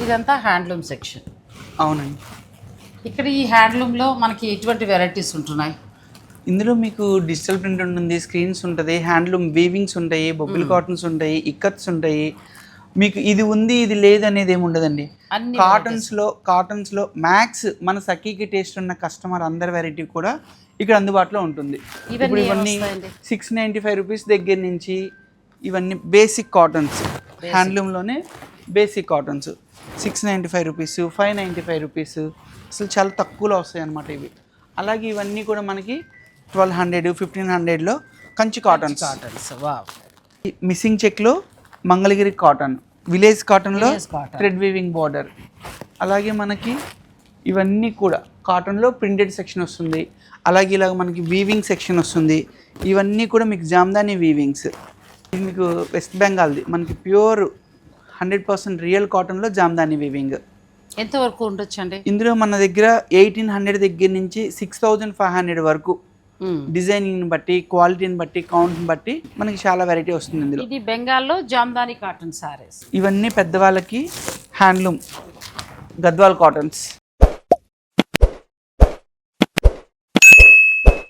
ఇదంతా handloom section. అవునండి. ఇక్కడ ఈ హ్యాండ్లూమ్లో మనకి ఎటువంటి వెరైటీస్ ఉంటున్నాయి? ఇందులో మీకు డిజిటల్ ప్రింట్ ఉంటుంది, స్క్రీన్స్ ఉంటుంది, హ్యాండ్లూమ్ వీవింగ్స్ ఉంటాయి, బొబ్బిల్ కాటన్స్ ఉంటాయి, ఇక్కత్స్ ఉంటాయి. మీకు ఇది ఉంది ఇది లేదు అనేది ఏమి ఉండదండి. అన్ని కాటన్స్లో మ్యాక్స్ మన సఖీకి టేస్ట్ ఉన్న కస్టమర్ అందరి వెరైటీ కూడా ఇక్కడ అందుబాటులో ఉంటుంది. ఇప్పుడు ఇవన్నీ 695 రూపీస్ దగ్గర నుంచి ఇవన్నీ బేసిక్ కాటన్స్, హ్యాండ్లూమ్లోనే బేసిక్ కాటన్స్ 695 రూపీస్, 595 రూపీస్, అసలు చాలా తక్కువలో వస్తాయి అన్నమాట ఇవి. అలాగే ఇవన్నీ కూడా మనకి 1200, 1500లో కంచి కాటన్స్. మిస్సింగ్ చెక్లో మంగళగిరి కాటన్, విలేజ్ కాటన్లో థ్రెడ్ వీవింగ్ బార్డర్. అలాగే మనకి ఇవన్నీ కూడా కాటన్లో ప్రింటెడ్ సెక్షన్ వస్తుంది. అలాగే ఇలాగ మనకి వీవింగ్ సెక్షన్ వస్తుంది. ఇవన్నీ కూడా మీకు జామ్దాని వీవింగ్స్. ఇది మీకు వెస్ట్ బెంగాల్ది, మనకి ప్యూర్ 100% రియల్ కాటన్లో జామ్దాని వీవింగ్. ఎంతవరకు ఉండొచ్చు అండి? ఇందులో మన దగ్గర 1800 దగ్గర నుంచి 6500 వరకు డిజైనింగ్ బట్టి, క్వాలిటీని బట్టి, కౌంట్ని బట్టి మనకి చాలా వెరైటీ వస్తుంది ఇందులో. ఇది బెంగాల్లో జామ్దాని కాటన్ సారీస్. ఇవన్నీ పెద్దవాళ్ళకి హ్యాండ్లూమ్ గద్వాల్ కాటన్స్.